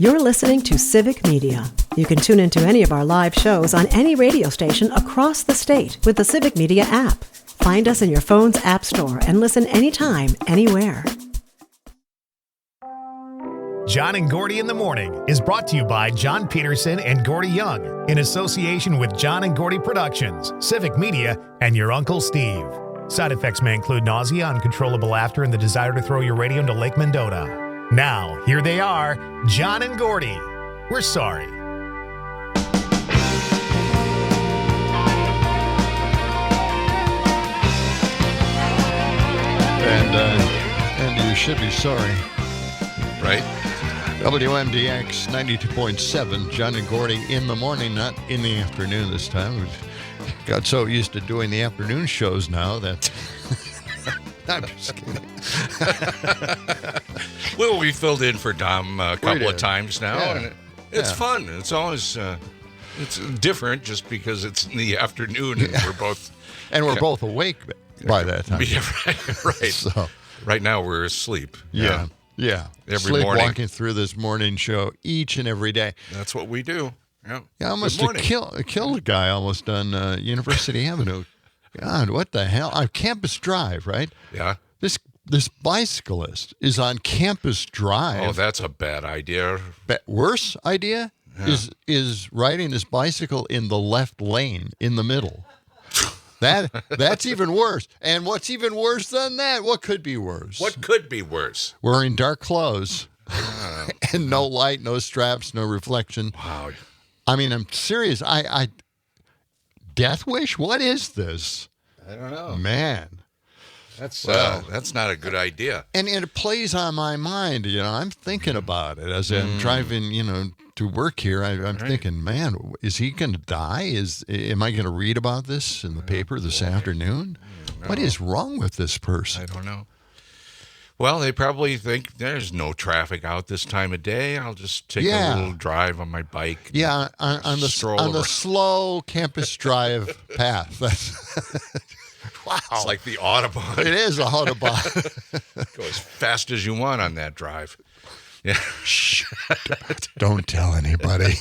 You're listening to Civic Media. You can tune into any of our live shows on any radio station across the state with the Civic Media app. Find us in your phone's app store and listen anytime, anywhere. John and Gordy in the Morning is brought to you by John Peterson and Gordy Young in association with John and Gordy Productions, Civic Media, and your Uncle Steve. Side effects may include nausea, uncontrollable laughter, and the desire to throw your radio into Lake Mendota. Now, here they are, John and Gordy. We're sorry. And you should be sorry. Right? WMDX 92.7, John and Gordy in the morning, not in the afternoon this time. We've got so used to doing the afternoon shows now that... I'm just kidding. Well, we filled in for Dom a couple of times now, and it's fun. It's always it's different just because it's in the afternoon, and we're both both awake by that time. Yeah, right. So, right now we're asleep. Yeah. Every morning, walking through this morning show each and every day. That's what we do. Yeah. I almost killed a guy almost on University Avenue. God, what the hell? On Campus Drive, right? Yeah. This bicyclist is on Campus Drive. Oh, that's a bad idea. Worse idea is riding his bicycle in the left lane in the middle. That's even worse. And what's even worse than that? What could be worse? What could be worse? Wearing dark clothes and no light, no straps, no reflection. Wow. I mean, I'm serious. I Death Wish? What is this? I don't know. Man. That's not a good idea. And it plays on my mind. I'm thinking about it as I'm driving, to work here. I'm thinking, man, is he going to die? Am I going to read about this in the paper this afternoon? No. What is wrong with this person? I don't know. Well, they probably think there's no traffic out this time of day. I'll just take a little drive on my bike. Yeah, on the slow Campus Drive path. Wow. It's like the Autobahn. It is a Autobahn. Go as fast as you want on that drive. Yeah. Shh. Don't tell anybody.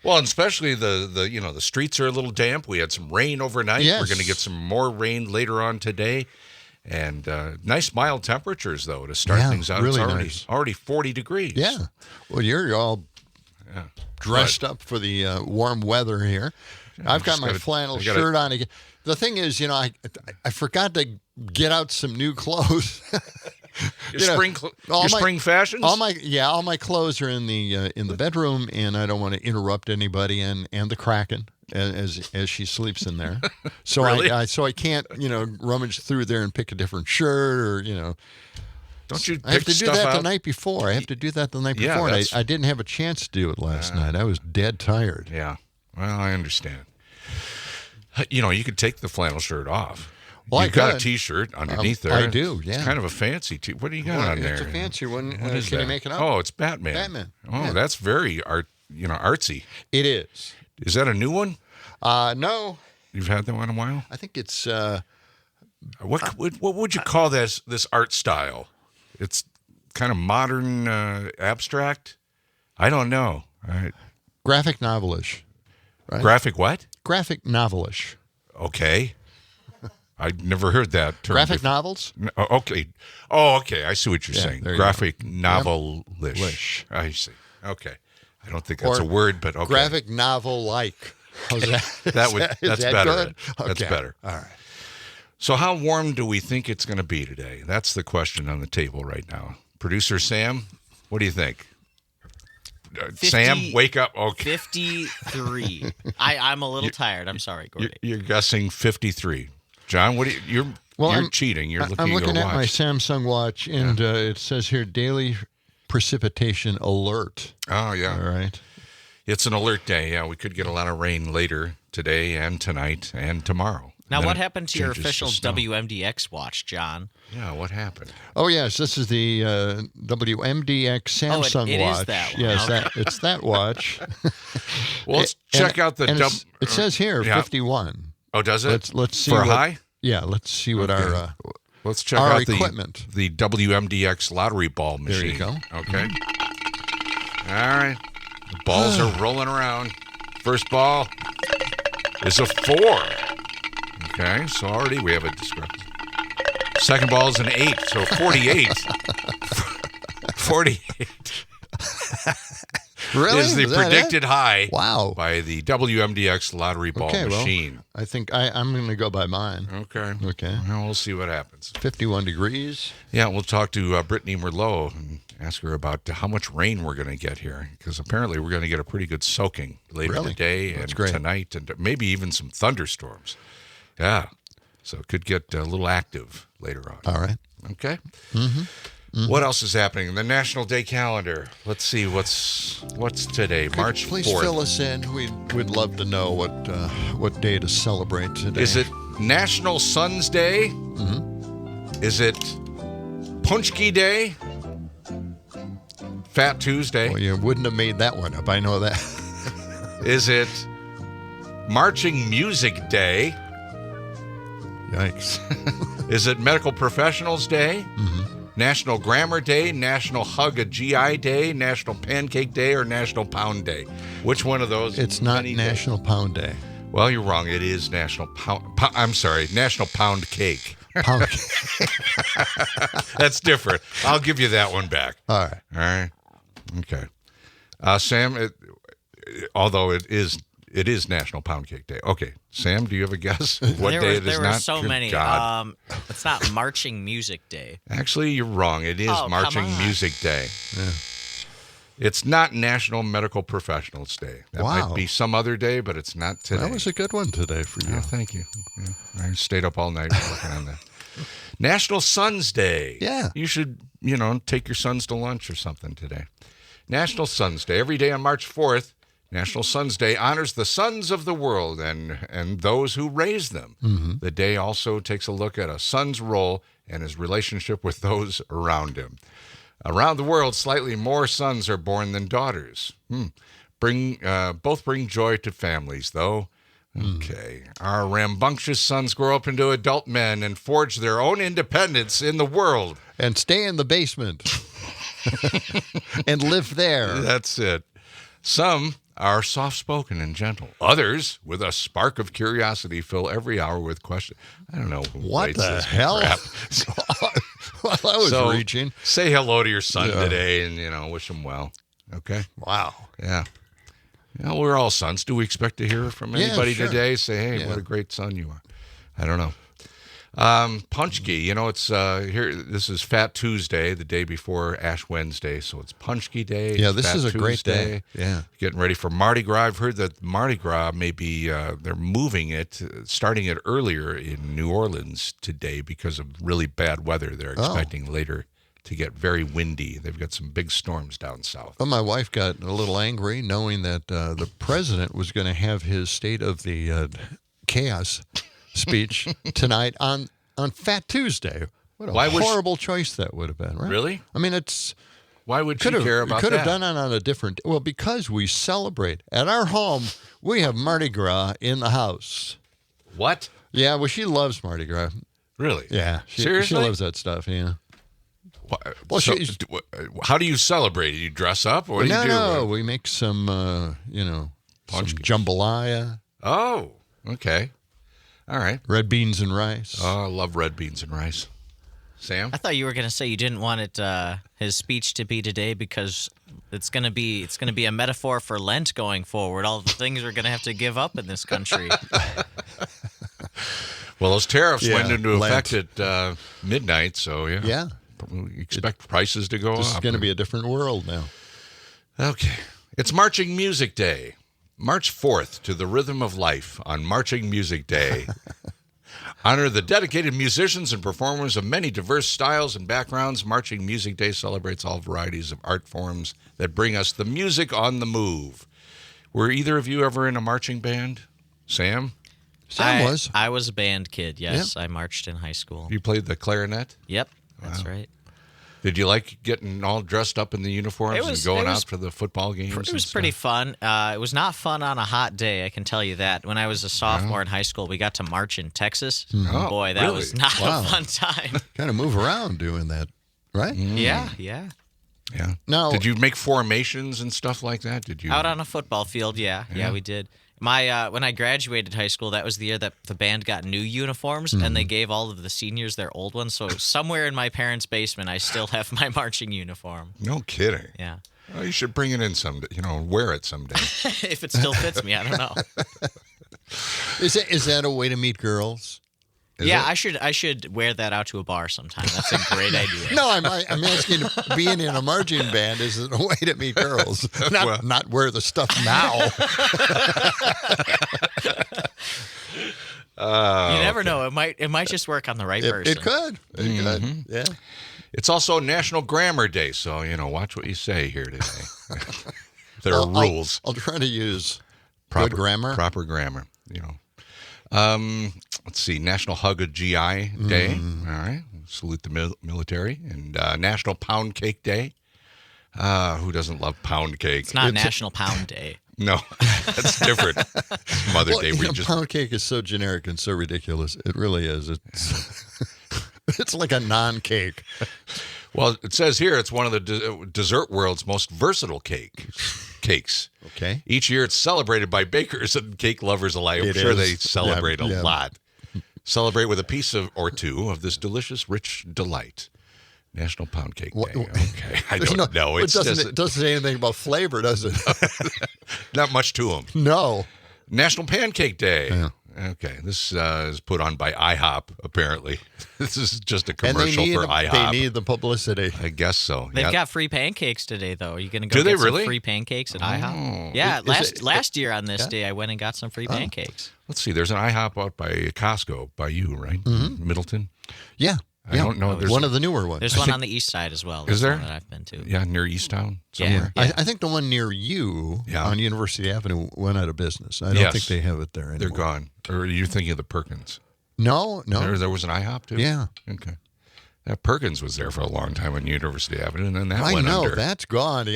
Well, and especially the streets are a little damp. We had some rain overnight. Yes. We're going to get some more rain later on today. And nice mild temperatures, though, to start things out. Really it's already 40 degrees. Yeah. Well, you're all dressed up for the warm weather here. I've got my flannel shirt on again. The thing is, I forgot to get out some new clothes. Spring fashions? All my clothes are in the bedroom, and I don't want to interrupt anybody and the Kraken as she sleeps in there. So really? I can't rummage through there and pick a different shirt or Don't you? I have to do that the night before. I I didn't have a chance to do it last night. I was dead tired. Yeah. Well, I understand. You could take the flannel shirt off. Well, You've got a T-shirt underneath there. I do, yeah. It's kind of a fancy What do you got on there? It's a fancy one. What is can that? you make it up? Oh, it's Batman. Oh, that's very artsy. It is. Is that a new one? No. You've had that one a while? I think it's... What would you call this art style? It's kind of modern, abstract? I don't know. Graphic novelish. Right? Graphic what? Graphic novelish. Okay. I'd never heard that term. Graphic novels? Okay. Oh, okay. I see what you're saying. Graphic novelish. Lish. I see. Okay. I don't think that's a word, but okay. Graphic novel-like. How's that? That's better. Good? That's Okay. better. All right. So how warm do we think it's going to be today? That's the question on the table right now. Producer Sam, what do you think? Sam, wake up. Okay. 53. I'm a little tired. I'm sorry, Gordy. You're guessing 53. John, what do you're cheating. You're looking at your watch. I'm looking at my Samsung watch, and it says here daily precipitation alert. Oh, yeah. All right. It's an alert day. Yeah, we could get a lot of rain later today and tonight and tomorrow. Now, what happened to your official WMDX watch, John? Yeah, what happened? Oh, yes, this is the WMDX Samsung watch. Is that one. Yes, Okay. It's that watch. Well, let's check out the... it says here 51. Oh, does it? Let's see For a high? Yeah, let's see what our Let's check our out equipment. the WMDX lottery ball machine. There you go. Okay. All right. The balls are rolling around. First ball is a 4. Okay, so already we have a discrepancy. Second ball is an 8, so 48. 48 Really? is the predicted high Wow. by the WMDX lottery ball machine. Well, I think I'm going to go by mine. Okay. Okay. Well, we'll see what happens. 51 degrees. Yeah, we'll talk to Brittany Merlot and ask her about how much rain we're going to get here, because apparently we're going to get a pretty good soaking later today and tonight, and maybe even some thunderstorms. Yeah, so it could get a little active later on. All right. Okay. What else is happening in the National Day calendar? Let's see what's today, March 4th. Please fill us in. We'd love to know what day to celebrate today. Is it National Sons Day? Is it Punchki Day? Fat Tuesday? Well, you wouldn't have made that one up. I know that. Is it Marching Music Day? Yikes. Is it Medical Professionals Day? National Grammar Day, National Hug a GI Day, National Pancake Day, or National Pound Day? Which one of those? It's not National Pound Day. Well, you're wrong. It is National National Pound Cake. Pound. That's different. I'll give you that one back. All right. Okay. Sam, although it is National Pound Cake Day. Okay. Sam, do you have a guess what day it is not? There were so Good many. God. It's not Marching Music Day. Actually, you're wrong. It is Marching Music Day. Yeah. It's not National Medical Professionals Day. That might be some other day, but it's not today. That was a good one today for you. Oh, thank you. Yeah. I stayed up all night working on that. National Sons Day. Yeah. You should, take your sons to lunch or something today. National Sons Day. Every day on March 4th, National Sons Day honors the sons of the world and those who raise them. The day also takes a look at a son's role and his relationship with those around him. Around the world, slightly more sons are born than daughters. Both bring joy to families, though. Okay. Our rambunctious sons grow up into adult men and forge their own independence in the world. And stay in the basement. And live there. That's it. Some are soft-spoken and gentle. Others, with a spark of curiosity, fill every hour with questions. I don't know who what writes the this hell? crap. Well, I was reaching. Say hello to your son today and, wish him well. Okay? Wow. Yeah. We're all sons. Do we expect to hear from anybody today? Say, hey, what a great son you are. I don't know. Punchki, it's here. This is Fat Tuesday, the day before Ash Wednesday, so it's Punchki Day. Yeah, this Fat is a Tuesday. great day. Yeah, getting ready for Mardi Gras. I've heard that Mardi Gras may be they're moving it, starting it earlier in New Orleans today because of really bad weather. They're expecting later to get very windy. They've got some big storms down south. Well, my wife got a little angry knowing that the president was going to have his State of the Chaos speech tonight on Fat Tuesday. What a horrible choice that would have been, right? Really? I mean, it's... Why would you care about that? Could have done it on a different... Well, because we celebrate. At our home, we have Mardi Gras in the house. What? Yeah, well, she loves Mardi Gras. Really? Yeah. Seriously? She loves that stuff, yeah. Well, how do you celebrate? You dress up? Or what do you do? No, we make some, some jambalaya. Oh, okay. All right. Red beans and rice. Oh, I love red beans and rice. Sam? I thought you were going to say you didn't want his speech to be today because it's going to be a metaphor for Lent going forward. All the things we're going to have to give up in this country. Well, those tariffs went into effect at midnight, so yeah. We expect prices to go up. This is going to be a different world now. Okay. It's Marching Music Day. March 4th to the rhythm of life on Marching Music Day. Honor the dedicated musicians and performers of many diverse styles and backgrounds. Marching Music Day celebrates all varieties of art forms that bring us the music on the move. Were either of you ever in a marching band? Sam? Sam was. I was a band kid, yes. Yep. I marched in high school. You played the clarinet? Yep, that's right. Did you like getting all dressed up in the uniforms and going out for the football games? It was pretty fun. It was not fun on a hot day, I can tell you that. When I was a sophomore in high school, we got to march in Texas. Oh, boy, that was not a fun time. Kind of move around doing that, right? Yeah. Yeah. Now, did you make formations and stuff like that? Did you Out on a football field? Yeah, we did. My when I graduated high school, that was the year that the band got new uniforms, and they gave all of the seniors their old ones. So somewhere in my parents' basement, I still have my marching uniform. No kidding. Yeah. Well, you should bring it in someday. Wear it someday. If it still fits me, I don't know. is that a way to meet girls? I should wear that out to a bar sometime. That's a great idea. No, I'm asking, being in a marching band, is it a way to meet girls? Not wear the stuff now. You never know. It might just work on the right person. It could. It could. Yeah. It's also National Grammar Day, so watch what you say here today. There are rules. I'll try to use Proper good grammar. Proper grammar. Let's see. National Hug a GI Day. All right. Salute the military. And National Pound Cake Day. Who doesn't love pound cake? It's not National Pound Day. No, that's different. Mother Day. Pound cake is so generic and so ridiculous. It really is. It's like a non-cake. Well, it says here it's one of the dessert world's most versatile cakes. Okay. Each year it's celebrated by bakers and cake lovers alike. I'm sure they celebrate a lot. Celebrate with a piece or two of this delicious, rich delight. National Pound Cake Day. Okay, I don't know. It doesn't say anything about flavor, does it? Not much to them. No. National Pancake Day. Yeah. Okay, this is put on by IHOP, apparently. This is just a commercial for IHOP. They need the publicity. I guess so. They've got free pancakes today, though. Are you going to go get some free pancakes at IHOP? Yeah, last year on this day, I went and got some free pancakes. Let's see. There's an IHOP out by Costco, by you, right? Mm-hmm. Middleton? Yeah. I don't know. There's one of the newer ones. There's one on the east side as well. Is there? One that I've been to. Yeah, near Easttown somewhere. Yeah. I think the one near you on University Avenue went out of business. I don't think they have it there anymore. They're gone. Or are you thinking of the Perkins? No. There was an IHOP too? Yeah. Okay. That Perkins was there for a long time on University Avenue, and then that went under. I know, under. that's gone.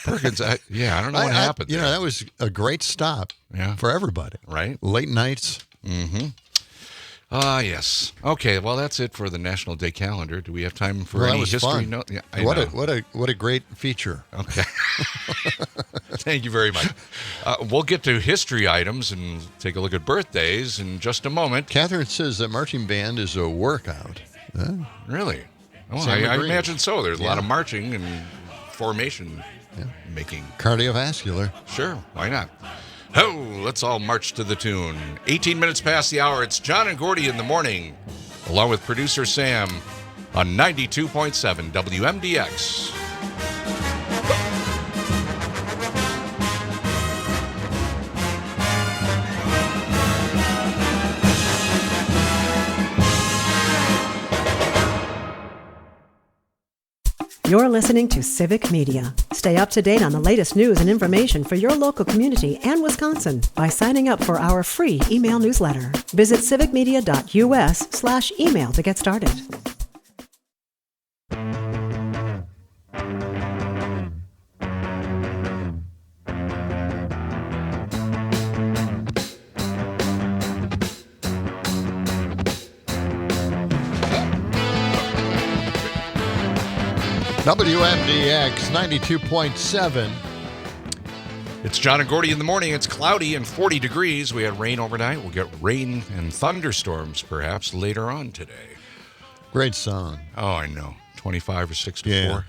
Perkins, I don't know what happened there. That was a great stop for everybody. Right? Late nights. Mm-hmm. Yes. Okay, well, that's it for the National Day calendar. Do we have time for any history note? Yeah, what a great feature. Okay. Thank you very much. We'll get to history items and take a look at birthdays in just a moment. Catherine says that marching band is a workout. Really? Oh, I imagine so. There's a lot of marching and formation making. Cardiovascular. Sure, why not? Oh, let's all march to the tune. 18 minutes past the hour. It's John and Gordy in the morning, along with producer Sam on 92.7 WMDX. You're listening to Civic Media. Stay up to date on the latest news and information for your local community and Wisconsin by signing up for our free email newsletter. Visit civicmedia.us/email to get started. WMDX 92.7. It's John and Gordy in the morning. It's cloudy and 40 degrees. We had rain overnight. We'll get rain and thunderstorms perhaps later on today. Great song. Oh, I know. 25 or 64.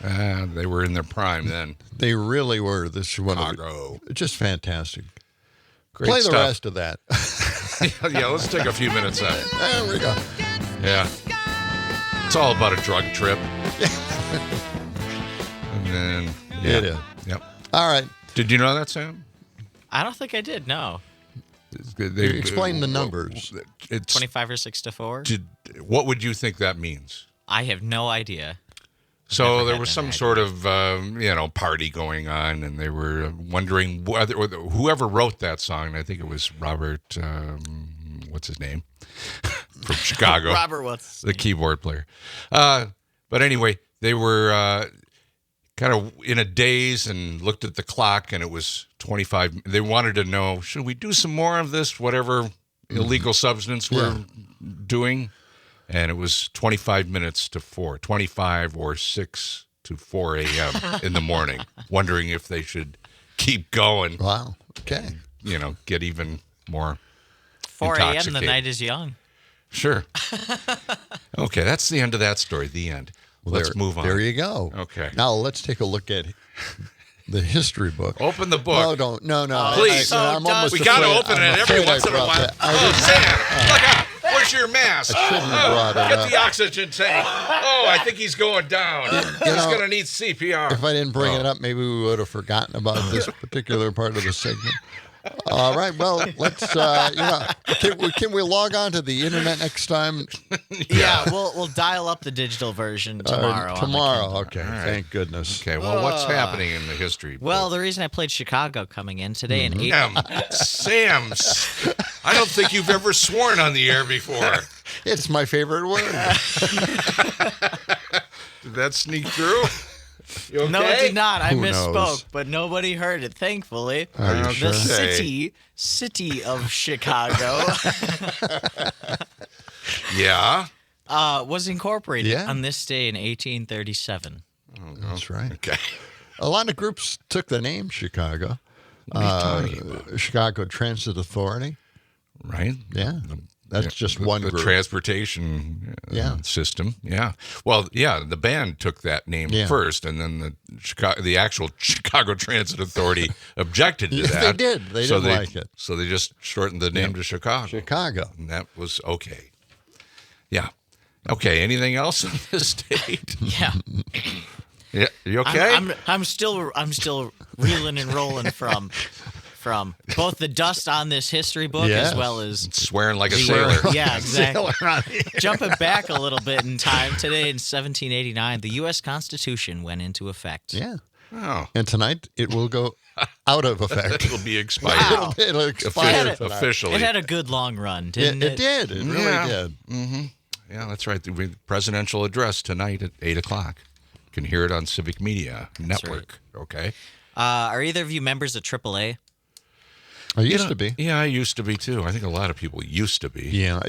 Yeah. They were in their prime then. They really were. This is one of just fantastic. Great Play stuff. The rest of that. Yeah, let's take a few minutes out. There we go. Yeah. It's all about a drug trip. And then, It is. Yep. All right. Did you know that, Sam? I don't think I did, no. Explain the numbers. It's 25 or 64? What would you think that means? I have no idea. So there was some sort of, party going on, and they were wondering whether whoever wrote that song, I think it was Robert, what's his name? From Chicago. Robert, what's the keyboard player. But anyway, they were kind of in a daze and looked at the clock, and it was 25. They wanted to know, should we do some more of this, whatever illegal substance we're doing? And it was 25 minutes to 4, 25 or 6 to 4 a.m. in the morning, wondering if they should keep going. Wow. Okay. Get even more 4 a.m. intoxicated. The night is young. Sure. Okay, that's the end of that story. The end. Well, Let's move on. There you go. Okay. Now let's take a look at the history book. Open the book. No, don't. No. Please. I'm almost We got to afraid- open I'm it every afraid I once in a brought while. that. Sam, look out. Where's your mask? I shouldn't have brought it Get up. the oxygen tank. Oh, I think he's going down. He's going to need CPR. If I didn't bring it up, maybe we would have forgotten about this particular part of the segment. All right. Well, let's. Can we log on to the internet next time? Yeah, we'll dial up the digital version tomorrow. Tomorrow. Okay. All right. Thank goodness. Okay, well, what's happening in the history book? Well, the reason I played Chicago coming in today in Sam, I don't think you've ever sworn on the air before. It's my favorite word. Did that sneak through? You okay? No, it did not. I Who misspoke, knows? but nobody heard it, thankfully. Are you The sure? city of Chicago Yeah. was incorporated Yeah. on this day in 1837. That's right. Okay. A lot of groups took the name Chicago. What are you talking about? Chicago Transit Authority. Right? Yeah. That's just one the group. transportation system. Yeah. Well, yeah, the band took that name first, and then the actual Chicago Transit Authority objected to Yes, that. they did. They didn't like it. So they just shortened the name to Chicago. Chicago. And that was okay. Yeah. Okay. Anything else on this date? Yeah. Yeah. You okay? I'm still reeling and rolling from both the dust on this history book Yes. as well as Swearing like a sailor. Yeah, exactly. Jumping back a little bit in time, today in 1789, the U.S. Constitution went into effect. Yeah. Oh. And tonight it will go out of effect. It'll be expired. Wow. It'll expire tonight. Officially. It had a good long run, didn't It did. It really Yeah. did. Yeah, that's right. The presidential address tonight at 8 o'clock. You can hear it on Civic Media Network. Okay. Are either of you members of AAA? I used to be. Yeah, I used to be too. I think a lot of people used to be. Yeah.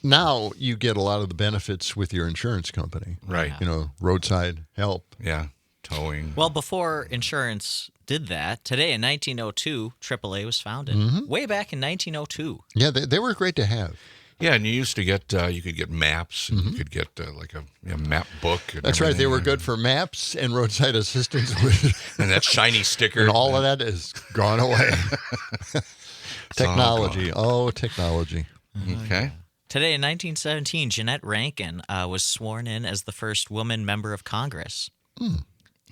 Now you get a lot of the benefits with your insurance company. Right. Roadside help. Yeah. Towing. Well, before insurance did that, today in 1902, AAA was founded. Way back in 1902. Yeah, they were great to have. Yeah, and you used to get, you could get maps, and you could get like a map book. And That's right. They everything. were good for maps and roadside assistance. And that shiny sticker. And all of that is gone away. Technology. Oh, technology. Okay. Today in 1917, Jeanette Rankin was sworn in as the first woman member of Congress.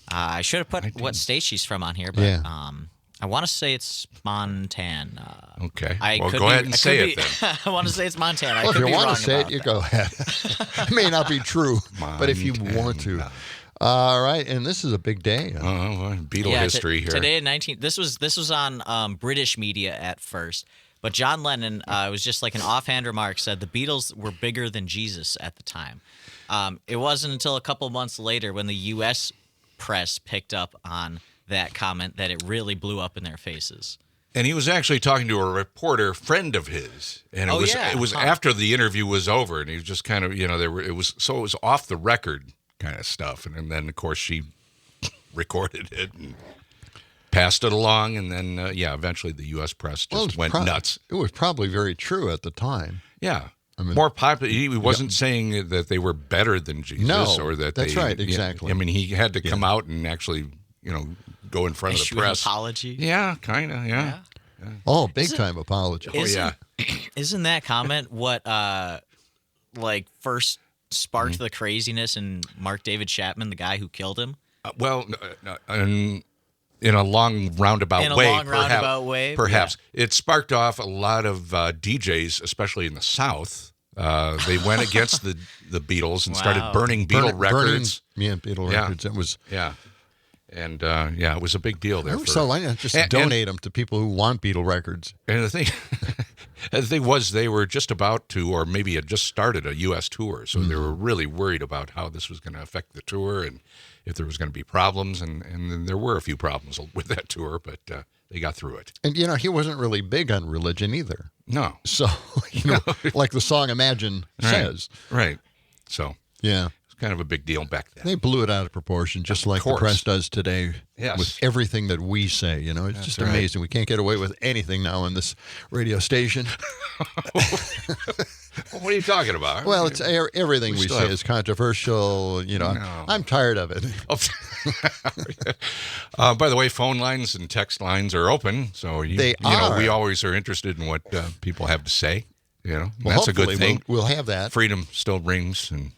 I should have put what state she's from on here, but Yeah. I want to say it's Montana. Okay. I Well, could go be- ahead and I say could it be- then. I want to say it's Montana. I Well, if could you be want wrong to say it, about you that. go ahead. It may not be true, but if you want to. All right, and this is a big day. Beatle history here. Today in 19 this was on British media at first, but John Lennon was just like an offhand remark, said the Beatles were bigger than Jesus at the time. It wasn't until a couple months later when the U.S. press picked up on that comment that it really blew up in their faces. And he was actually talking to a reporter friend of his, and it was after the interview was over, and he was just kind of it was off the record kind of stuff, and then of course she recorded it and passed it along, and then eventually the U.S. press just went nuts. It was probably very true at the time. Yeah. More popular. He wasn't saying that they were better than Jesus, No, or that that's they, right, exactly. I mean, he had to come out and actually, go in front of Issue the an press. apology. Yeah, kind of. Yeah. Oh, big time apology. Isn't that comment what first sparked the craziness in Mark David Chapman, the guy who killed him? In a long roundabout way, perhaps. Yeah. It sparked off a lot of DJs, especially in the South. They went against the Beatles and started burning Beatle records. Beatle records. It was. Yeah. And, it was a big deal there. Why not just donate them to people who want Beatle records? And the thing, The thing was, they were just about to, or maybe had just started a U.S. tour, so they were really worried about how this was going to affect the tour and if there was going to be problems, and then there were a few problems with that tour, but they got through it. And, he wasn't really big on religion either. No. So, like the song Imagine says. Right. So, yeah. it's kind of a big deal back then. They blew it out of proportion, just like the press does today with everything that we say. It's just amazing. We can't get away with anything now on this radio station. What are you talking about? Well, it's everything we say is controversial. No. I'm tired of it. By the way, phone lines and text lines are open, so we always are interested in what people have to say. Well, that's a good thing. We'll have that. Freedom still rings, and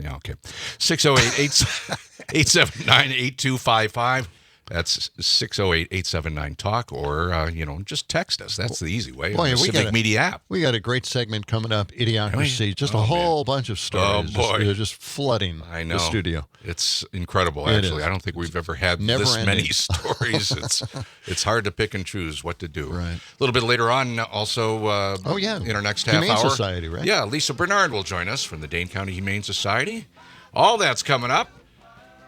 okay. 608-879-8255. That's 608-879-TALK, or just text us. That's the easy way. Boy, the Civic Media app. We got a great segment coming up, Idiocracy. Just a whole bunch of stories. Oh, boy. Just flooding the studio. It's incredible, actually. I don't think we've ever had many stories. It's hard to pick and choose what to do. Right. A little bit later on, also, in our next half Humane hour. Society, right? Yeah, Lisa Bernard will join us from the Dane County Humane Society. All that's coming up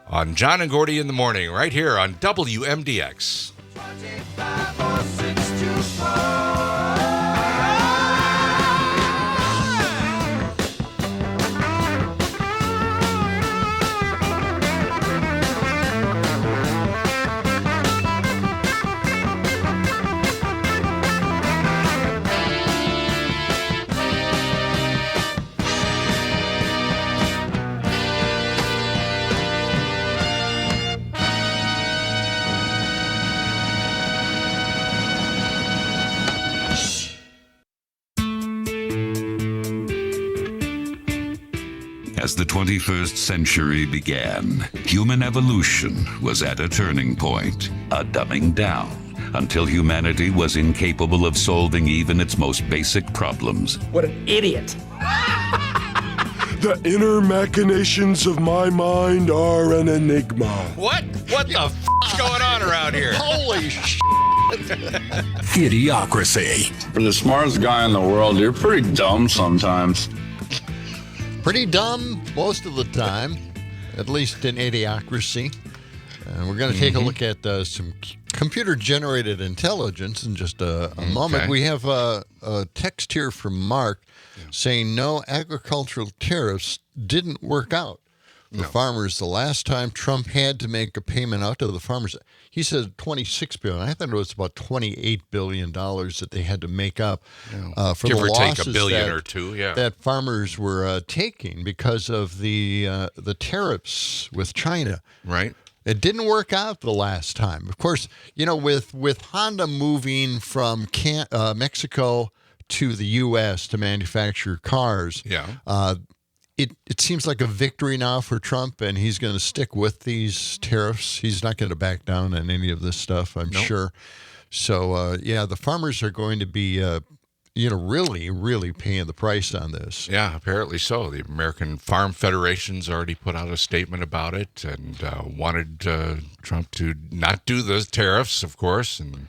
on John and Gordy in the Morning, right here on WMDX. As the 21st century began, human evolution was at a turning point, a dumbing down, until humanity was incapable of solving even its most basic problems. What an idiot! The inner machinations of my mind are an enigma. What the f*** is going on around here? Holy shit! Idiocracy. For the smartest guy in the world, you're pretty dumb sometimes. Pretty dumb most of the time, at least in Idiocracy. We're going to take a look at some computer-generated intelligence in just a moment. We have a text here from Mark saying no, agricultural tariffs didn't work out for farmers. The last time Trump had to make a payment out to the farmers, he said $26 billion. I thought it was about $28 billion that they had to make up for Give the or losses take $1 billion or $2 billion, that farmers were taking because of the tariffs with China. Right. It didn't work out the last time. Of course, with Honda moving from Mexico to the U.S. to manufacture cars, it seems like a victory now for Trump, and he's going to stick with these tariffs. He's not going to back down on any of this stuff, I'm sure. So, the farmers are going to be, really, really paying the price on this. Yeah, apparently so. The American Farm Federation's already put out a statement about it and wanted Trump to not do the tariffs, of course, and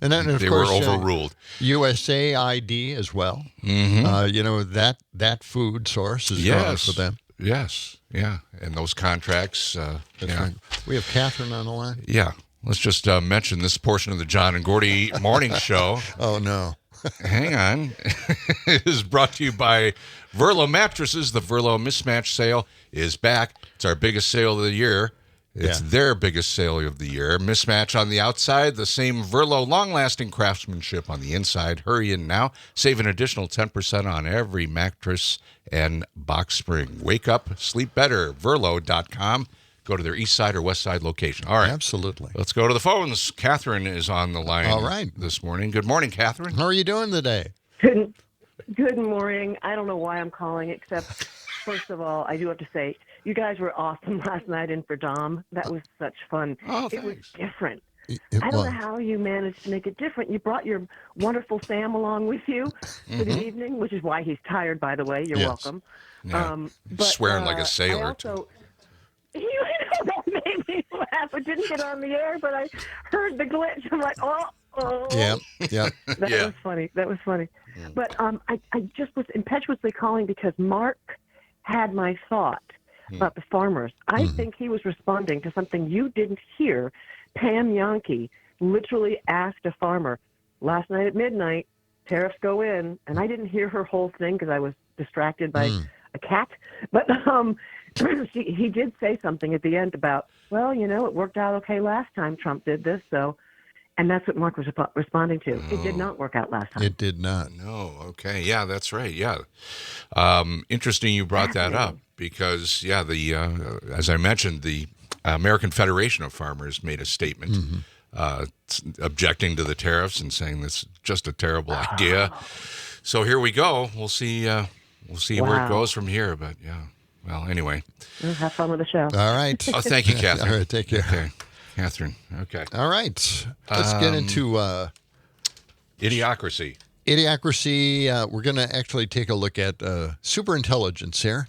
and then of they course, were overruled. USAID as well. Mm-hmm. That food source is gone for them. Yes, yeah, and those contracts. That's right. We have Catherine on the line. Yeah, let's just mention this portion of the John and Gordy Morning Show. Oh no. Hang on. Is brought to you by Verlo Mattresses. The Verlo Mismatch Sale is back. It's our biggest sale of the year. It's their biggest sale of the year. Mismatch on the outside, the same Verlo long-lasting craftsmanship on the inside. Hurry in now. Save an additional 10% on every mattress and box spring. Wake up, sleep better. Verlo.com. Go to their east side or west side location. All right. Absolutely. Let's go to the phones. Catherine is on the line this morning. Good morning, Catherine. How are you doing today? Good morning. I don't know why I'm calling, except, first of all, I do have to say, you guys were awesome last night in for Dom. That was such fun. Oh, it was different. I don't know how you managed to make it different. You brought your wonderful Sam along with you for the evening, which is why he's tired, by the way. You're welcome. Yeah. Swearing like a sailor, too. That made me laugh. It didn't get on the air, but I heard the glitch. I'm like, oh, oh. Yeah. That was funny. That was funny. But I just was impetuously calling because Mark had my thought about the farmers. I think he was responding to something you didn't hear. Pam Yankee literally asked a farmer last night at midnight, tariffs go in, and I didn't hear her whole thing because I was distracted by a cat. But he did say something at the end about, well, it worked out okay last time Trump did this, so. And that's what Mark was responding to. It did not work out last time. It did not. No. Okay. Yeah, that's right. Yeah. Interesting you brought that up because, the as I mentioned, the American Federation of Farmers made a statement objecting to the tariffs and saying this is just a terrible idea. So here we go. We'll see. We'll see where it goes from here. But well, anyway. Well, have fun with the show. All right. Oh, thank you, Catherine. All right. Take care. Okay. Catherine. Okay. All right. Let's get into Idiocracy. Idiocracy. We're going to actually take a look at superintelligence here,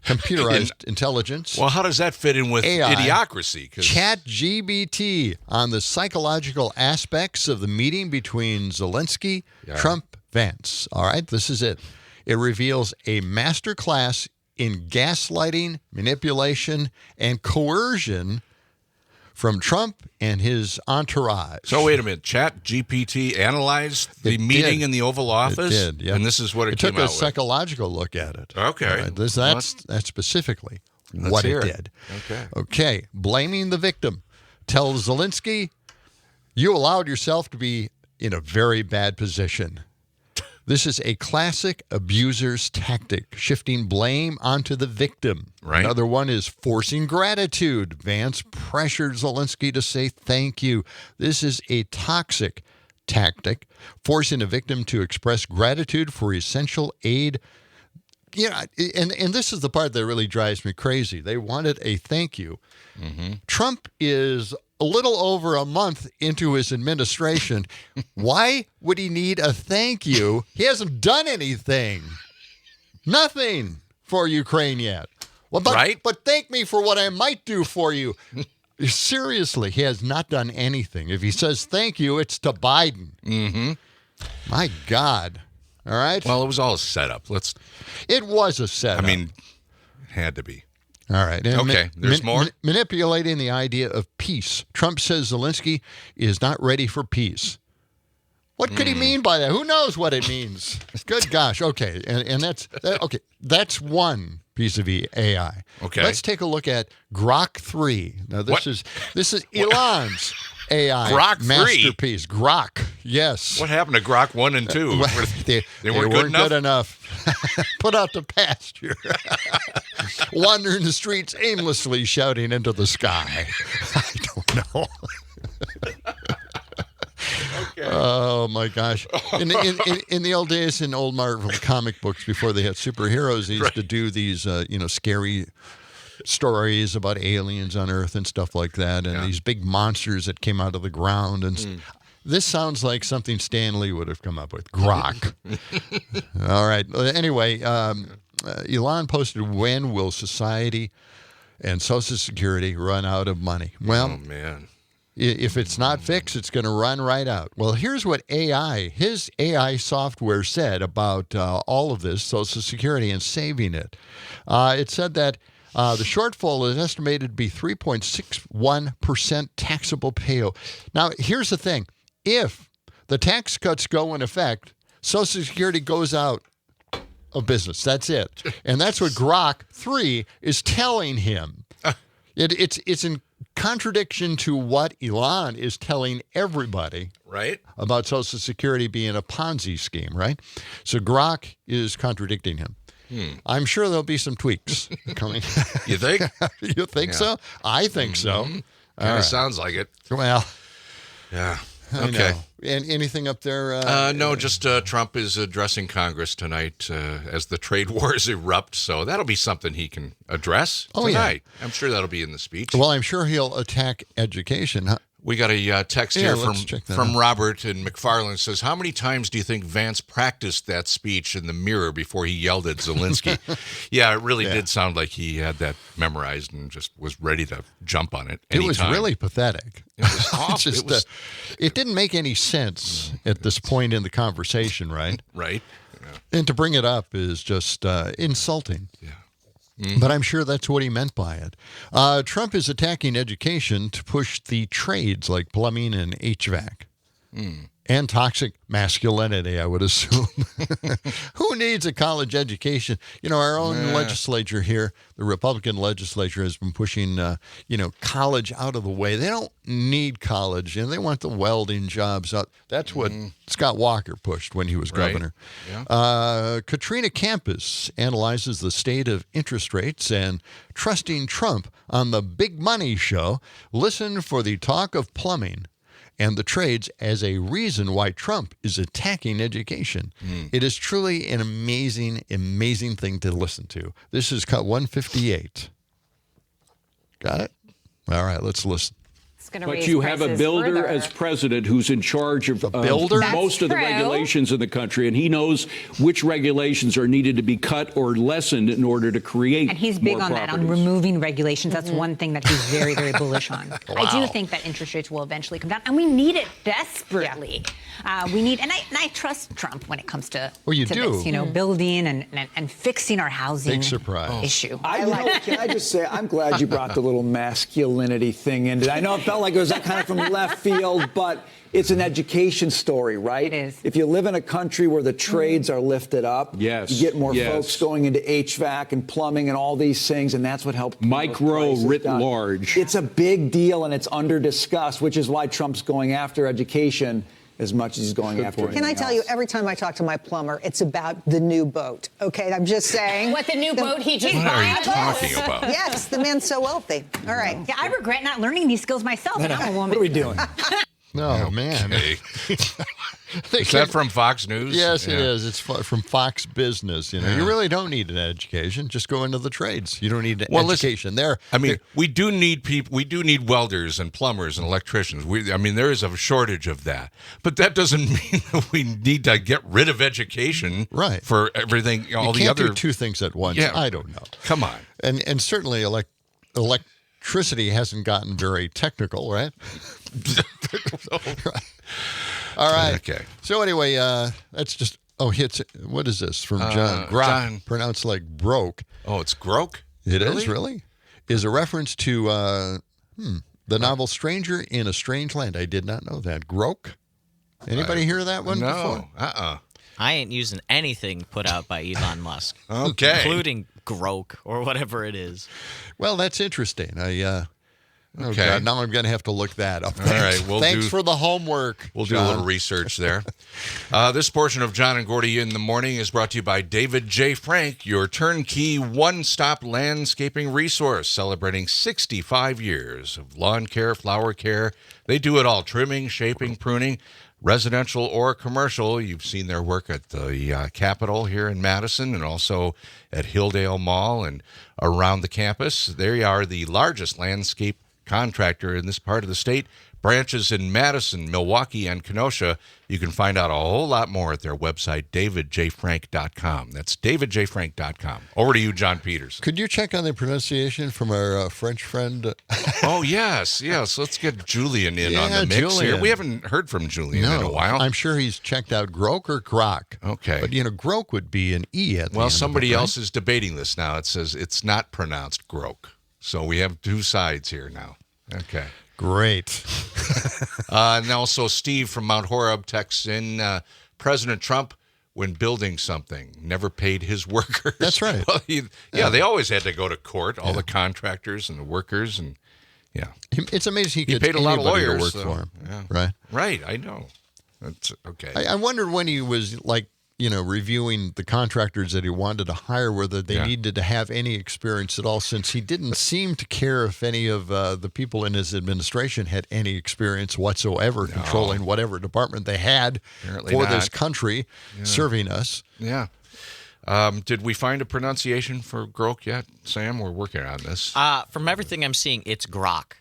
computerized intelligence. Well, how does that fit in with AI, Idiocracy? ChatGPT on the psychological aspects of the meeting between Zelensky, Trump, Vance. All right. This is it. It reveals a master class in gaslighting, manipulation, and coercion from Trump and his entourage. So wait a minute. ChatGPT analyzed the meeting in the Oval Office? It did, yeah. And this is what it came out with? It took a psychological look at it. Okay. Right, that's specifically what it did. Okay. Blaming the victim. Tells Zelensky, you allowed yourself to be in a very bad position. This is a classic abuser's tactic, shifting blame onto the victim. Right. Another one is forcing gratitude. Vance pressured Zelensky to say thank you. This is a toxic tactic, forcing a victim to express gratitude for essential aid. And this is the part that really drives me crazy. They wanted a thank you. Trump is a little over a month into his administration. Why would he need a thank you? He hasn't done anything. Nothing for Ukraine yet. Well, but thank me for what I might do for you. Seriously, he has not done anything. If he says thank you, it's to Biden. My God. All right? Well, it was all a setup. It was a setup. I mean, it had to be. All right. And okay, there's more? Manipulating the idea of peace. Trump says Zelensky is not ready for peace. What could he mean by that? Who knows what it means? Good gosh. Okay. And that's one piece of AI. Okay. Let's take a look at Grok 3. Now this is Elon's AI Grok 3? Masterpiece. Grok. Yes. What happened to Grok 1 and 2? They weren't good enough? Put out to pasture. Wandering the streets aimlessly, shouting into the sky. I don't know. Okay. Oh my gosh! In the old days, in old Marvel comic books, before they had superheroes, they used to do these, scary stories about aliens on Earth and stuff like that, and these big monsters that came out of the ground. And this sounds like something Stan Lee would have come up with. Grok. All right. Anyway, Elon posted, "When will society and Social Security run out of money?" Well, oh man. If it's not fixed, it's going to run right out. Well, here's what his AI software said about all of this, Social Security, and saving it. It said that the shortfall is estimated to be 3.61% taxable payout. Now, here's the thing. If the tax cuts go in effect, Social Security goes out of business. That's it. And that's what Grok 3 is telling him. It's in contradiction to what Elon is telling everybody about Social Security being a Ponzi scheme, right? So Grok is contradicting him. I'm sure there'll be some tweaks coming. You think? You think so? I think so. Kind of sounds like it. Well, yeah. Okay. And anything up there? No, just Trump is addressing Congress tonight as the trade wars erupt. So that'll be something he can address tonight. Yeah. I'm sure that'll be in the speech. Well, I'm sure he'll attack education. We got a text Yeah, here from out. Robert in McFarland. Says, how many times do you think Vance practiced that speech in the mirror before he yelled at Zelensky? Yeah, it really did sound like he had that memorized and just was ready to jump on it anytime. It was really pathetic. It was awful. It didn't make any sense at this point in the conversation, right? Right. And to bring it up is just insulting. Yeah. But I'm sure that's what he meant by it. Trump is attacking education to push the trades like plumbing and HVAC. And toxic masculinity, I would assume. Who needs a college education? You know, our own legislature here, the Republican legislature, has been pushing, college out of the way. They don't need college, and they want the welding jobs out. That's what Scott Walker pushed when he was governor. Yeah. Katrina Campus analyzes the state of interest rates and trusting Trump on the Big Money Show. Listen for the talk of plumbing and the trades as a reason why Trump is attacking education. It is truly an amazing, amazing thing to listen to. This is cut 158. Got it? All right, let's listen. But you have a builder as president who's in charge of most of the regulations in the country, and he knows which regulations are needed to be cut or lessened in order to create. And he's big on that, on removing regulations. That's one thing that he's very, very bullish on. I do think that interest rates will eventually come down, and we need it desperately. We need, and I trust Trump when it comes to, this, building and fixing our housing issue. Can I just say, I'm glad you brought the little masculinity thing into it. I know it felt like it was that kind of from left field, but it's an education story, right? It is. If you live in a country where the trades are lifted up, you get more folks going into HVAC and plumbing and all these things, and that's what helped. Micro writ large. It's a big deal, and it's under discussed, which is why Trump's going after education as much as he's going after anything Can I tell you, every time I talk to my plumber, it's about the new boat. Okay, I'm just saying. What, the new boat he just What bought? are you talking about? Yes, the man's so wealthy. All right. Yeah, I regret not learning these skills myself. I'm a woman. What are we doing? Oh, man. Is that from Fox News? Yes, it is. It's from Fox Business. You really don't need an education. Just go into the trades. You don't need an education there. We do need people. We do need welders and plumbers and electricians. There is a shortage of that. But that doesn't mean that we need to get rid of education for everything. You can't do two things at once. Yeah. I don't know. Come on. And certainly electricity hasn't gotten very technical, right? All right. Okay. So anyway, that's just what is this from John? Grok, pronounced like broke. Oh, it's Grok? It is really? Is a reference to the novel Stranger in a Strange Land. I did not know that. Grok? Anybody hear that one before? I ain't using anything put out by Elon Musk. Okay. Including Grok or whatever it is. Well, that's interesting. Oh, Okay. God, now I'm going to have to look that up. All right. Thanks for the homework. We'll do a little research there. This portion of John and Gordy in the Morning is brought to you by David J. Frank, your turnkey one-stop landscaping resource, celebrating 65 years of lawn care, flower care. They do it all, trimming, shaping, pruning, residential or commercial. You've seen their work at the Capitol here in Madison and also at Hilldale Mall and around the campus. They are the largest landscape contractor in this part of the state. Branches in Madison, Milwaukee, and Kenosha. You can find out a whole lot more at their website, davidjfrank.com. That's davidjfrank.com. Over to you, John Peters. Could you check on the pronunciation from our French friend? Oh, yes. Let's get Julian in on the mix here. We haven't heard from Julian in a while. I'm sure he's checked out Grok or Grok. Okay. But, Grok would be an E at the end somebody of it, right? else is debating this now. It says it's not pronounced Grok. So we have two sides here now. Okay. Great. And also Steve from Mount Horeb texts in, President Trump, when building something, never paid his workers. That's right. Well, they always had to go to court, all the contractors and the workers. And it's amazing he paid a lot of lawyers to work for him. Yeah. Right? Right, I know. That's okay. I wondered when he was reviewing the contractors that he wanted to hire, whether they needed to have any experience at all, since he didn't seem to care if any of the people in his administration had any experience whatsoever controlling whatever department they had this country, serving us. Yeah. Did we find a pronunciation for Grok yet, Sam? We're working on this. From everything I'm seeing, it's Grok.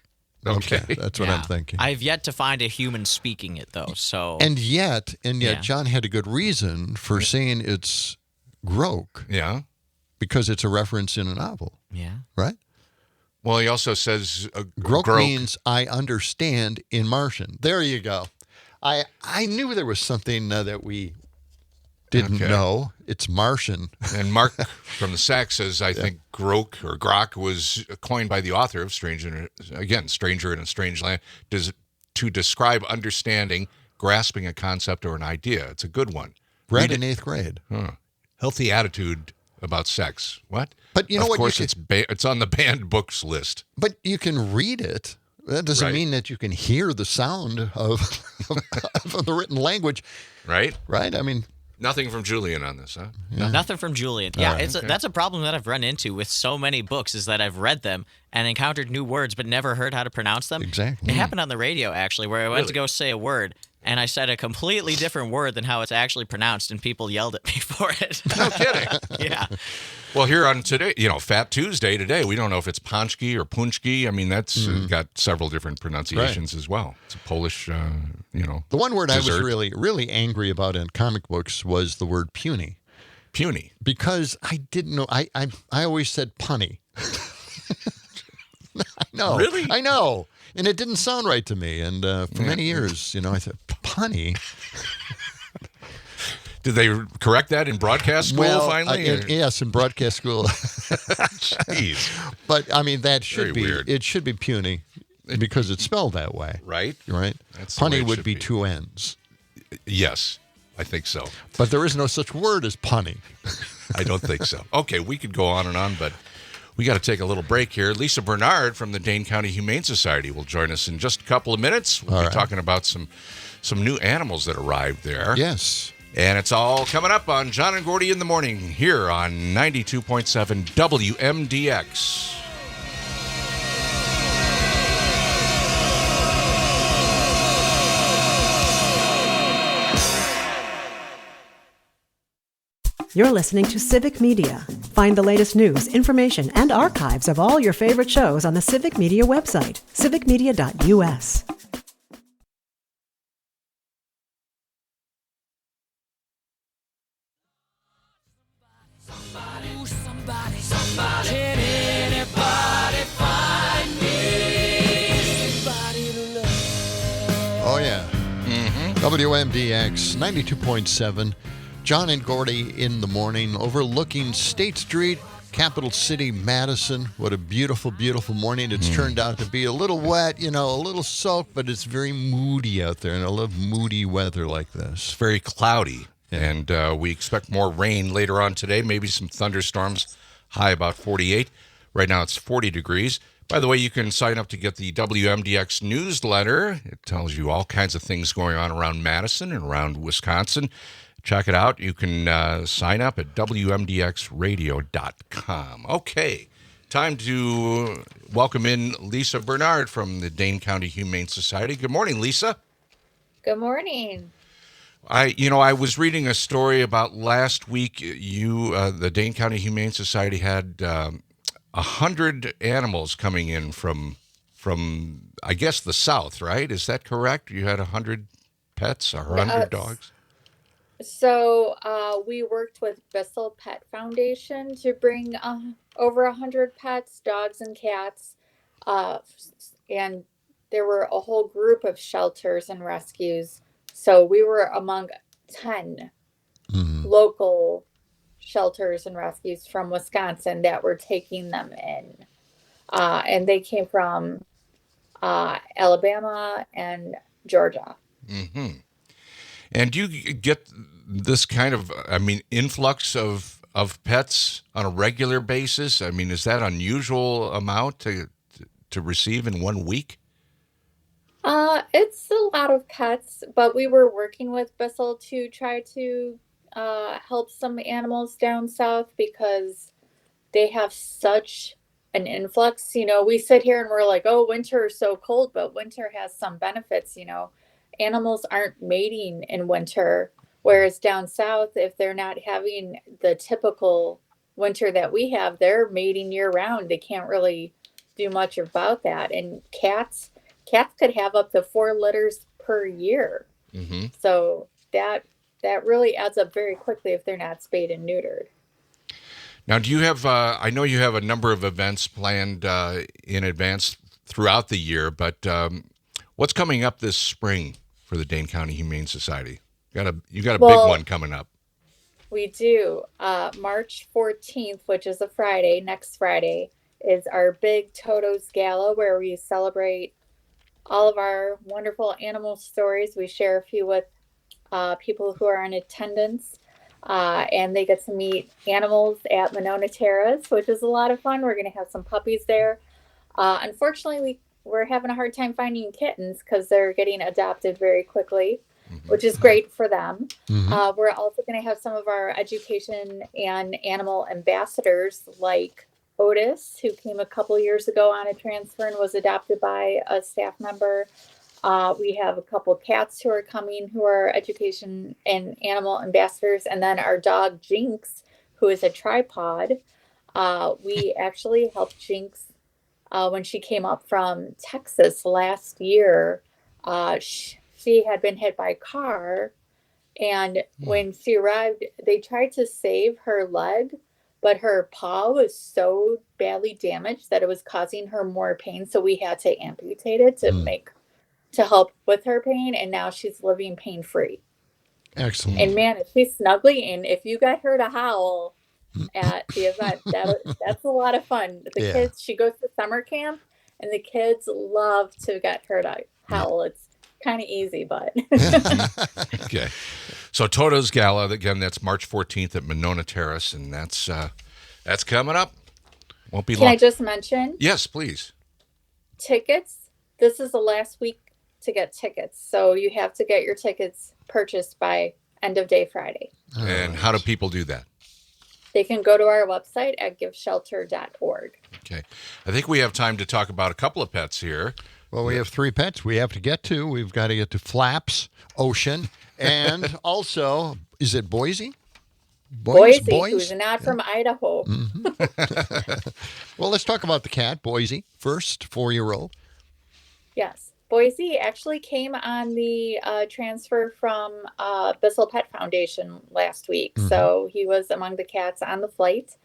Okay. That's what I'm thinking. I've yet to find a human speaking it, though. So And yet, John had a good reason for saying it's Grok. Yeah. Because it's a reference in a novel. Yeah. Right? Well, he also says Grok means I understand in Martian. There you go. I knew there was something that we didn't know. It's Martian. And Mark from the Sack says, I think Grok was coined by the author of Stranger in a Strange Land, to describe understanding, grasping a concept or an idea. It's a good one. Read in 8th grade. Healthy attitude about sex. What? But you know what? Of course, it's on the banned books list. But you can read it. That doesn't mean that you can hear the sound of the written language. Right? Right? I mean... Nothing from Julian on this, huh? Yeah. Nothing from Julian. Yeah, that's a problem that I've run into with so many books is that I've read them and encountered new words but never heard how to pronounce them. Exactly. It happened on the radio, actually, where I went to go say a word, and I said a completely different word than how it's actually pronounced, and people yelled at me for it. No kidding. Yeah. Well, here on today, Fat Tuesday today, we don't know if it's Paczki or Punchki. I mean, that's got several different pronunciations as well. It's a Polish, The one word dessert. I was really, really angry about in comic books was the word puny. Puny? Because I didn't know. I always said punny. I know. Really? I know. And it didn't sound right to me. And for many years, I said, punny? Did they correct that in broadcast school finally? Yes, in broadcast school. Jeez. But, I mean, that should be weird. It should be puny because it's spelled that way. Right? Right? That's the way Punny it would should be be. 2 N's. Yes, I think so. But there is no such word as punny. I don't think so. Okay, we could go on and on, but we got to take a little break here. Lisa Bernard from the Dane County Humane Society will join us in just a couple of minutes. We'll be talking about some new animals that arrived there. Yes. And it's all coming up on John and Gordy in the Morning here on 92.7 WMDX. You're listening to Civic Media. Find the latest news, information, and archives of all your favorite shows on the Civic Media website, civicmedia.us. Somebody, can anybody find me? Somebody to love. Oh, yeah. WMDX 92.7. John and Gordy in the morning, overlooking State Street, capital city, Madison. What a beautiful, beautiful morning. It's turned out to be a little wet, a little soaked, but it's very moody out there, and I love moody weather like this. It's very cloudy, and we expect more rain later on today, maybe some thunderstorms, high about 48. Right now it's 40 degrees. By the way, you can sign up to get the WMDX newsletter. It tells you all kinds of things going on around Madison and around Wisconsin. Check it out. You can sign up at WMDXradio.com. Okay, time to welcome in Lisa Bernard from the Dane County Humane Society. Good morning, Lisa. Good morning. I was reading a story about last week. The Dane County Humane Society had 100 animals coming in from I guess the South, right? Is that correct? You had 100 pets or 100 dogs? So we worked with Bissell Pet Foundation to bring over 100 pets, dogs and cats. And there were a whole group of shelters and rescues. So we were among 10 local shelters and rescues from Wisconsin that were taking them in. And they came from Alabama and Georgia. Mm-hmm. And do you get this kind of, influx of pets on a regular basis? I mean, is that unusual amount to receive in 1 week? It's a lot of pets, but we were working with Bissell to try to help some animals down south because they have such an influx. We sit here and we're like, oh, winter is so cold, but winter has some benefits. Animals aren't mating in winter, whereas down south, if they're not having the typical winter that we have, they're mating year round. They can't really do much about that. And cats could have up to 4 litters per year. Mm-hmm. So that really adds up very quickly if they're not spayed and neutered. Now, do you have, I know you have a number of events planned in advance throughout the year, but what's coming up this spring for the Dane County Humane Society? You got a big one coming up. We do. March 14th, which is a Friday, next Friday, is our big Toto's Gala, where we celebrate all of our wonderful animal stories. We share a few with people who are in attendance, and they get to meet animals at Monona Terrace, which is a lot of fun. We're going to have some puppies there. Unfortunately, we're having a hard time finding kittens because they're getting adopted very quickly, which is great for them. We're also going to have some of our education and animal ambassadors like Otis, who came a couple years ago on a transfer and was adopted by a staff member. We have a couple cats who are coming who are education and animal ambassadors. And then our dog Jinx, who is a tripod. We actually helped Jinx when she came up from Texas last year. She had been hit by a car. And when she arrived, they tried to save her leg, but her paw was so badly damaged that it was causing her more pain. So we had to amputate it to help with her pain. And now she's living pain-free. Excellent. And man, if she's snuggly, and if you got her to howl at the event, that's a lot of fun. The kids, she goes to summer camp, and the kids love to get her to howl. It's kind of easy, but. Okay. So Toto's Gala, again, that's March 14th at Monona Terrace, and that's coming up. Won't be long. Can I just mention? Yes, please. Tickets. This is the last week to get tickets. So you have to get your tickets purchased by end of day Friday. And how do people do that? They can go to our website at giveshelter.org. Okay. I think we have time to talk about a couple of pets here. Well, we have 3 pets we have to get to. We've got to get to Flaps, Ocean, and also, is it Boise? Boise, who's not from Idaho. Well, let's talk about the cat, Boise, first, 4-year-old. Yes. Boise actually came on the transfer from Bissell Pet Foundation last week. So he was among the cats on the flight.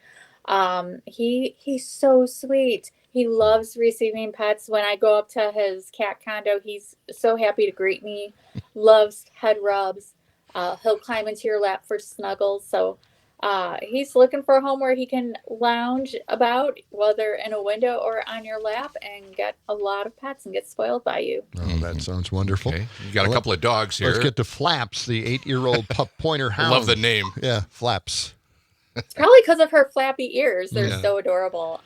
He's so sweet. He loves receiving pets. When I go up to his cat condo, he's so happy to greet me, loves head rubs. He'll climb into your lap for snuggles. So he's looking for a home where he can lounge about, whether in a window or on your lap, and get a lot of pets and get spoiled by you. Oh, that sounds wonderful. Okay. You got a couple of dogs here. Let's get to Flaps, the 8-year-old pup pointer hound. I love the name. Yeah, Flaps. It's probably because of her flappy ears. They're so adorable.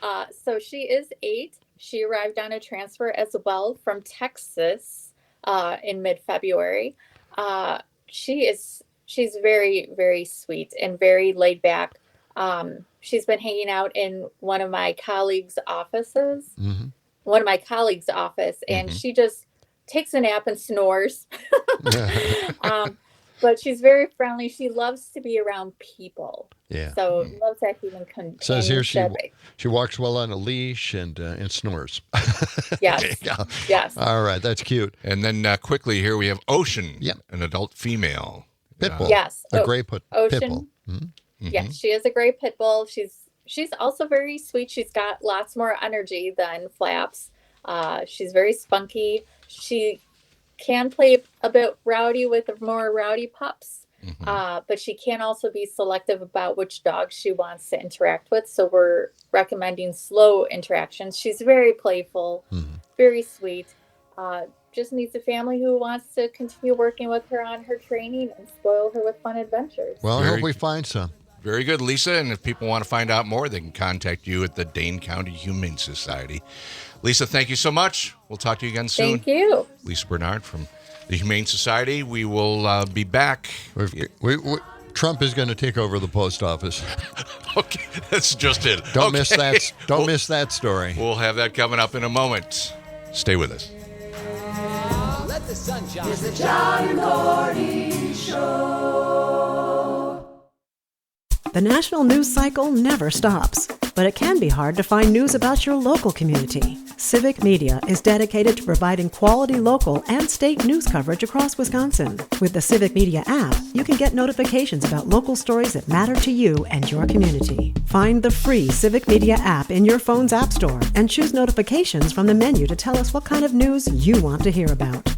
So she is 8. She arrived on a transfer as well from Texas in mid-February. She's very, very sweet and very laid back. She's been hanging out in one of my colleagues' offices, and she just takes a nap and snores. But she's very friendly. She loves to be around people. Yeah. So loves that human companionship. Says here she walks well on a leash and snores. Yes. Yes. All right, that's cute. And then quickly here we have Ocean, an adult female. Pit bull. Yes. A gray pit bull. Ocean. Yes, she is a gray pit bull. She's also very sweet. She's got lots more energy than Flaps. She's very spunky. She can play a bit rowdy with more rowdy pups. But she can also be selective about which dogs she wants to interact with. So we're recommending slow interactions. She's very playful, very sweet. Just needs a family who wants to continue working with her on her training and spoil her with fun adventures. Well, I hope we find some. Very good, Lisa. And if people want to find out more, they can contact you at the Dane County Humane Society. Lisa, thank you so much. We'll talk to you again soon. Thank you. Lisa Bernard from the Humane Society. We will be back. Trump is going to take over the post office. Okay, that's just it. Don't miss that. Don't miss that story. We'll have that coming up in a moment. Stay with us. Let the sunshine. It's the John and Gordy Show. The national news cycle never stops. but it can be hard to find news about your local community. Civic Media is dedicated to providing quality local and state news coverage across Wisconsin. With the Civic Media app, you can get notifications about local stories that matter to you and your community. Find the free Civic Media app in your phone's app store and choose notifications from the menu to tell us what kind of news you want to hear about.